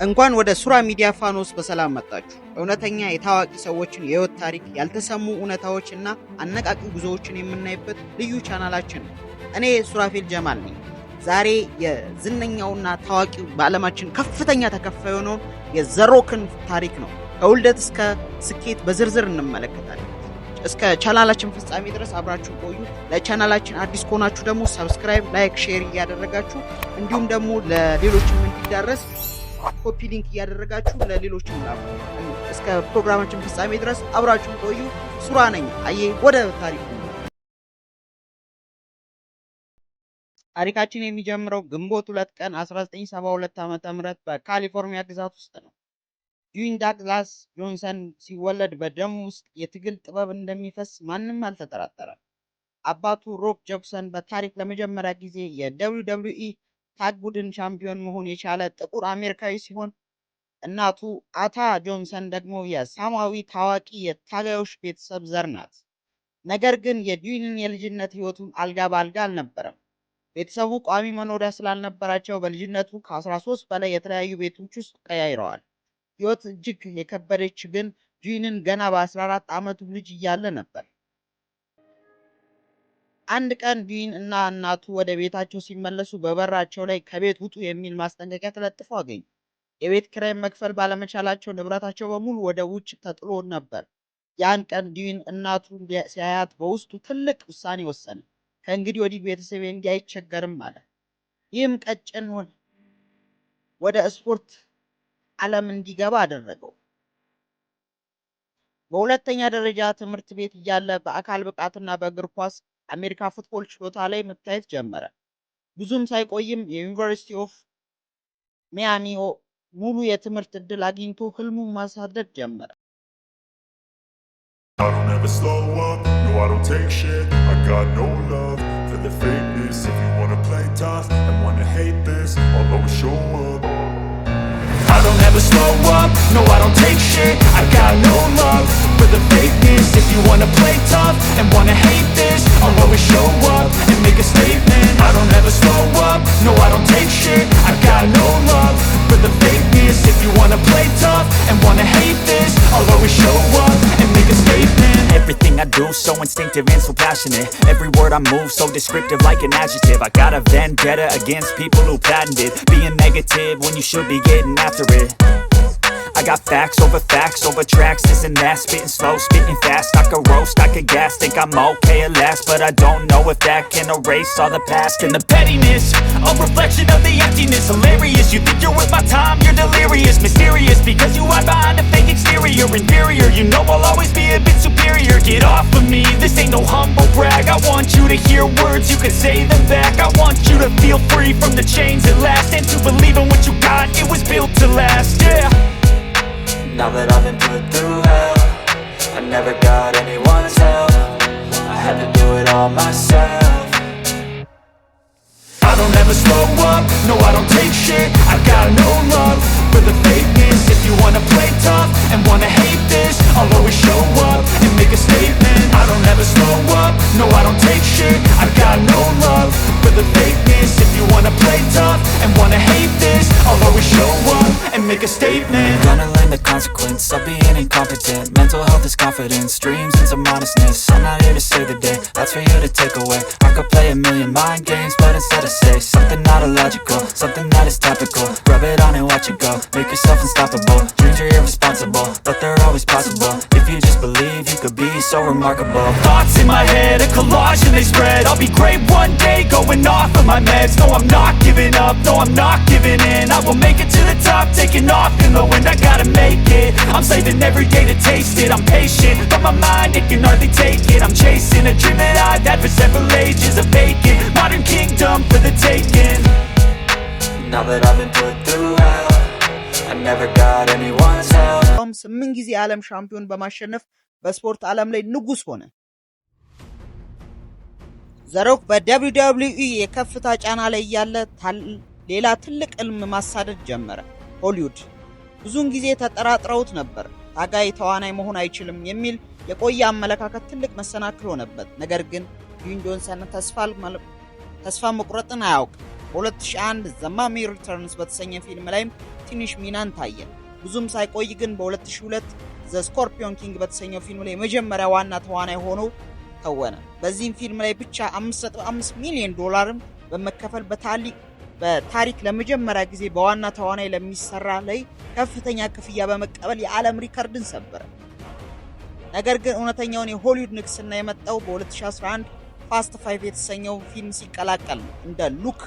እንኳን ወደ ሱራ ሚዲያ ፋኖስ በሰላም መጣችሁ። እውነተኛ የታዋቂ ሰዎችን የህይወት ታሪክ፣ ያልተሰሙ እውነታዎችና አነቃቂ ጉዞዎችን የምናይበት ልዩ ቻናላችን ነው። እኔ ሱራፌል ጀማል ነኝ። ዛሬ የዝነኛውና ታዋቂው በዓለማችን ከፍተኛ ተከፋይ የሆነውን የዘሮክን ታሪክ ነው ከውልደት እስከ ስኬት በዝርዝር እንመለከታለን። እስከ ቻናላችን ፍጻሜ ድረስ አብራችሁ ቆዩ። ለቻናላችን አዲስ ከሆናችሁ ደግሞ ሰብስክራይብ፣ ላይክ፣ ሼር እያደረጋችሁ እንዲሁም ደግሞ ለሌሎችም እንዲዳረስ ኮፒ ሊንክ እያደረጋችሁ ለሌሎችም ላኩ። እስከ ፕሮግራማችን ፍጻሜ ድረስ አብራችሁ ቆዩ። ሱራ ነኝ። አዬ ወደ ታሪኩ። ታሪካችን የሚጀምረው ግንቦት 2 ቀን 1972 ዓ.ም በካሊፎርኒያ ግዛት ውስጥ ነው። ጁን ዳግላስ ጆንሰን ሲወለድ በደም ውስጥ የትግል ጥበብ እንደሚፈስ ማንም አልተጠራጠረም። አባቱ ሮክ ጆንሰን በታሪክ ለመጀመሪያ ጊዜ የWWE ታግ ቡድን ሻምፒዮን መሆን የቻለ ጥቁር አሜሪካዊ ሲሆን እናቱ አታ ጆንሰን ደግሞ የሳማዊ ታዋቂ የታጋዮች ቤተሰብ ዘር ናት። ነገር ግን የጁንን የልጅነት ህይወቱን አልጋ በአልጋ አልነበረም። ቤተሰቡ ቋሚ መኖሪያ ስላልነበራቸው በልጅነቱ ከ13 በላይ የተለያዩ ቤቶች ውስጥ ቀያይረዋል። ህይወት እጅግ የከበደች ግን ጁንን ገና በ14 ዓመቱ ልጅ እያለ ነበር። አንድ ቀን ጁን እና እናቱ ወደ ቤታቸው ሲመለሱ በበራቸው ላይ ከቤት ውጡ የሚል ማስጠንቀቂያ ተለጥፎ አገኙ። የቤት ኪራይ መክፈል ባለመቻላቸው ንብረታቸው በሙሉ ወደ ውጭ ተጥሎ ነበር። ያን ቀን ጁን እናቱን ሲያያት በውስጡ ትልቅ ውሳኔ ወሰነ። ከእንግዲህ ወዲህ ቤተሰቤ እንዲህ አይቸገርም አለ። ይህም ቀጭን ወደ ስፖርት ዓለም እንዲገባ አደረገው። በሁለተኛ ደረጃ ትምህርት ቤት እያለ በአካል ብቃትና በእግር ኳስ አሜሪካ ፉትቦል ችሎታ ላይ መታየት ጀመረ። ብዙም ሳይቆይም የዩኒቨርሲቲ ኦፍ ሚያሚ ሙሉ የትምህርት ዕድል አግኝቶ ህልሙን ማሳደድ ጀመረ። I don't ever slow up, no I don't take shit. I got no love for the fakeness. If you wanna play tough and wanna hate this, I'll always show up. I don't ever slow up, no I don't take shit. I got no love for the fakeness. If you wanna play tough and wanna hate this, I'll always show up and make a statement. I don't ever slow up, no I don't take shit. I got no love for the fakeness. If you wanna play tough and wanna hate this, I'll always show up and make a statement. Everything I do so instinctive and so passionate. Every word I move so descriptive like an adjective. I got a vendetta against people who patented being negative when you should be getting after it. I got facts over tracks, this and that. Spitting slow, spitting fast. I could roast, I could gas. Think I'm okay at last, but I don't know if that can erase all the past. And the pettiness, a reflection of the emptiness. Hilarious, you think you're worth my time, you're delirious. Mysterious, because you hide behind a fake exterior. Inferior, you know I'll always be a bit superior. Get off of me, this ain't no humble brag. I want you to hear words, you can say them back. I want you to feel free from the chains at last, and to believe in what you got, it was built to last, yeah. Now that I've been put through hell, I never got anyone's help. I had to do it all myself. I don't ever slow up, no I don't take shit. I got no love for the fakeness. If you wanna play tough and wanna hate this, I'll always show up and make a statement. I don't ever slow up, no I don't take shit. I got no love for the fakeness. If you wanna play tough and wanna hate this, I'll always show up and make a statement. Gonna learn the consequence of being incompetent. Mental health is confidence, dreams and some honestness. I'm not here to save the day, that's for you to take away. I could play a million mind games, but instead I say something not illogical, something that is topical. Rub it on and watch it go, make yourself unstoppable. Dreams are irresponsible, but they're always possible. If you just believe, you could be so remarkable. Thoughts in my head, a collage and they spread. I'll be great one day, going off of my meds. No, I'm not giving up, no, I'm not giving in. I will make it to the top, taking off in the wind. I gotta make it, I'm saving every day to taste it. I'm patient, but my mind, it can hardly take it. I'm chasing a dream that I've had for several ages. A vacant, modern kingdom for the taking. Now that I've been put through hell, I never got anyone's help. 8 ጊዜ ዓለም ሻምፒዮን በማሸነፍ በስፖርት ዓለም ላይ ንጉስ ሆነ። ዘሮክ በWWE የከፍታ ጫና ላይ ያለ ሌላ ትልቅ ህልም ማሳደድ ጀመረ። ሆሊውድ ብዙውን ጊዜ ተጠራጥረውት ነበር። ታጋይ ተዋናይ መሆን አይችልም የሚል የቆየ አመለካከት ትልቅ መሰናክል ሆነበት። ነገር ግን ጁን ጆንሰን ተስፋ መቁረጥን አያውቅ። በ2001 ዘ ማሚ ሪተርንስ በተሰኘ ፊልም ላይም ትንሽ ሚናን ታየ። ብዙም ሳይቆይ ግን በ2002 ዘ ስኮርፒዮን ኪንግ በተሰኘው ፊልም ላይ የመጀመሪያ ዋና ተዋናይ ሆኖ ተወነ። በዚህም ፊልም ላይ ብቻ $5.5 ሚሊዮን በመከፈል በታሪክ ለመጀመሪያ ጊዜ በዋና ተዋናይ ለሚሰራ ላይ ከፍተኛ ክፍያ በመቀበል የዓለም ሪከርድን ሰበረ። ነገር ግን እውነተኛውን የሆሊውድ ንግስና የመጣው በ2011 ፋስት 5 የተሰኘው ፊልም ሲቀላቀል ነው። እንደ ሉክ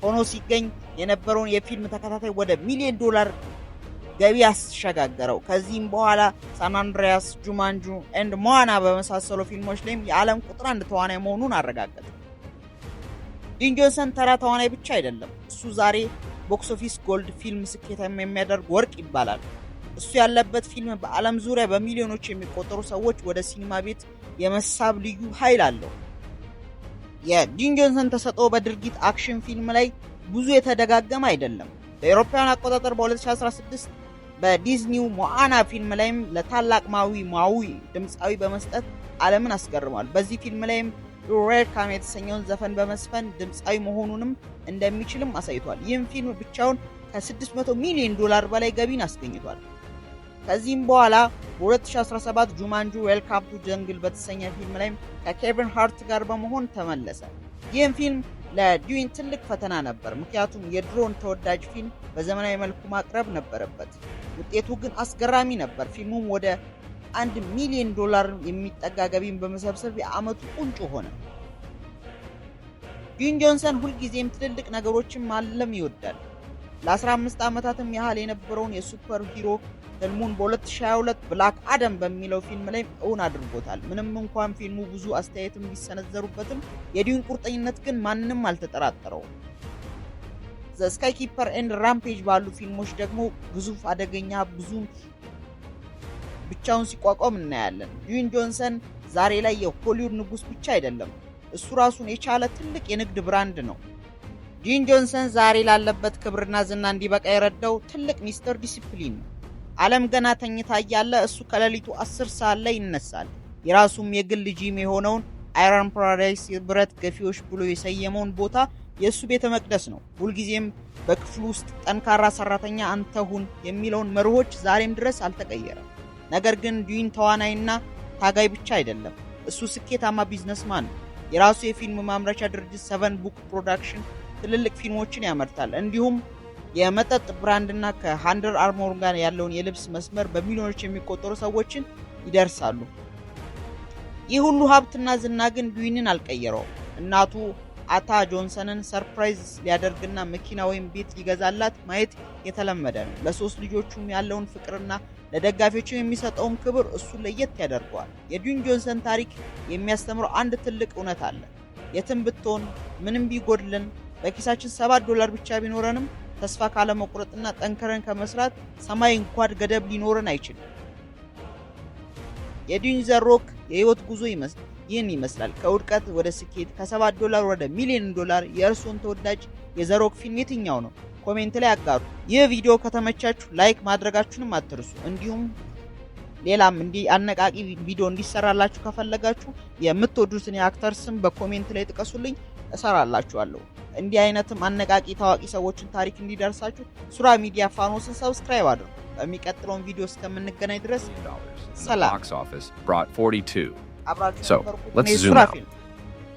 ሆኖ ሲገኝ የነበረውን የፊልም ተከታታይ ወደ $1 ሚሊዮን ገቢ ያስሸጋገረው። ከዚህም በኋላ ሳን አንድሪያስ፣ ጁማንጁ ኤንድ ሞአና በመሳሰሉ ፊልሞች ላይም የዓለም ቁጥር 1 ተዋናይ መሆኑን አረጋገጠ። ዲን ጆንሰን ተራ ተዋናይ ብቻ አይደለም። እሱ ዛሬ ቦክስ ኦፊስ ጎልድ ፊልም ስኬታማ የሚያደርግ ወርቅ ይባላል። እሱ ያለበት ፊልም በዓለም ዙሪያ በሚሊዮኖች የሚቆጠሩ ሰዎች ወደ ሲኒማ ቤት የመሳብ ልዩ ኃይል አለው። የዲን ጆንሰን ተሰጥኦ በድርጊት አክሽን ፊልም ላይ ብዙ የተደጋገመ አይደለም። በአውሮፓውያን አቆጣጠር በ2016 በዲዝኒው ሞአና ፊልም ላይም ለታላቅ ማዊ ድምፃዊ በመስጠት ዓለምን አስገርሟል። በዚህ ፊልም ላይም ዌልካም የተሰኘውን ዘፈን በመስፈን ድምፃዊ መሆኑንም እንደሚችልም አሳይቷል። ይህም ፊልም ብቻውን ከ$600 ሚሊዮን በላይ ገቢን አስገኝቷል። ከዚህም በኋላ በ2017 ጁማንጁ ዌልካም ቱ ጀንግል በተሰኘ ፊልም ላይም ከኬቪን ሃርት ጋር በመሆን ተመለሰ። ይህም ፊልም ለዲዊን ትልቅ ፈተና ነበር፣ ምክንያቱም የድሮን ተወዳጅ ፊልም በዘመናዊ መልኩ ማቅረብ ነበረበት። ውጤቱ ግን አስገራሚ ነበር። ፊልሙም ወደ $1 ሚሊዮን የሚጠጋ ገቢን በመሰብሰብ የዓመቱ ቁንጮ ሆነ። ዲን ጆንሰን ሁልጊዜም ትልልቅ ነገሮችን ማለም ይወዳል። ለ15 ዓመታትም ያህል የነበረውን የሱፐር ሂሮ ህልሙን በ2022 ብላክ አደም በሚለው ፊልም ላይ እውን አድርጎታል። ምንም እንኳን ፊልሙ ብዙ አስተያየትም ቢሰነዘሩበትም የዲን ቁርጠኝነት ግን ማንንም አልተጠራጠረውም። ዘ ስካይ ኪፐር ኤንድ ራምፔጅ ባሉ ፊልሞች ደግሞ ግዙፍ አደገኛ ብዙ ብቻውን ሲቋቋም እናያለን። ዲን ጆንሰን ዛሬ ላይ የሆሊውድ ንጉስ ብቻ አይደለም፣ እሱ ራሱን የቻለ ትልቅ የንግድ ብራንድ ነው። ዲን ጆንሰን ዛሬ ላለበት ክብርና ዝና እንዲበቃ የረዳው ትልቅ ሚስተር ዲሲፕሊን ነው። ዓለም ገና ተኝታ እያለ እሱ ከሌሊቱ 10 ሰዓት ላይ ይነሳል። የራሱም የግል ጂም የሆነውን አይረን ፓራዳይስ የብረት ገፊዎች ብሎ የሰየመውን ቦታ የእሱ ቤተ መቅደስ ነው። ሁልጊዜም በክፍሉ ውስጥ ጠንካራ ሰራተኛ አንተ ሁን የሚለውን መርሆች ዛሬም ድረስ አልተቀየረም። ነገር ግን ዲን ተዋናይና ታጋይ ብቻ አይደለም፣ እሱ ስኬታማ ቢዝነስማን ነው። የራሱ የፊልም ማምረቻ ድርጅት 7 ቡክ ፕሮዳክሽን ትልልቅ ፊልሞችን ያመርታል። እንዲሁም የመጠጥ ብራንድና ከአንደር አርሞር ጋር ያለውን የልብስ መስመር በሚሊዮኖች የሚቆጠሩ ሰዎችን ይደርሳሉ። ይህ ሁሉ ሀብትና ዝና ግን ዲንን አልቀየረውም። እናቱ አታ ጆንሰንን ሰርፕራይዝ ሊያደርግና መኪና ወይም ቤት ሊገዛላት ማየት የተለመደ ነው። ለሶስት ልጆቹም ያለውን ፍቅርና ለደጋፊዎቹ የሚሰጠውን ክብር እሱን ለየት ያደርገዋል። የዲን ጆንሰን ታሪክ የሚያስተምረው አንድ ትልቅ እውነት አለ። የትም ብትሆን ምንም ቢጎድልን በኪሳችን $7 ብቻ ቢኖረንም ተስፋ ካለ መቁረጥና ጠንከረን ከመስራት ሰማይ እንኳን ገደብ ሊኖረን አይችልም። የዲን ዘ ሮክ የህይወት ጉዞ ይህን ይመስላል። ከውድቀት ወደ ስኬት፣ ከ$7 ወደ $1 ሚሊዮን። የእርሶን ተወዳጅ የዘ ሮክ ፊልም የትኛው ነው? ኮሜንት ላይ አጋሩ። ይህ ቪዲዮ ከተመቻችሁ ላይክ ማድረጋችሁንም አትርሱ። እንዲሁም ሌላም እንዲህ አነቃቂ ቪዲዮ እንዲሰራላችሁ ከፈለጋችሁ የምትወዱትን የአክተር ስም በኮሜንት ላይ ጥቀሱልኝ፣ እሰራላችኋለሁ። እንዲህ አይነትም አነቃቂ ታዋቂ ሰዎችን ታሪክ እንዲደርሳችሁ ሱራ ሚዲያ ፋኖስን ሰብስክራይብ አድርጉ። በሚቀጥለው ቪዲዮ እስከምንገናኝ ድረስ ሰላም። So let's zoom out.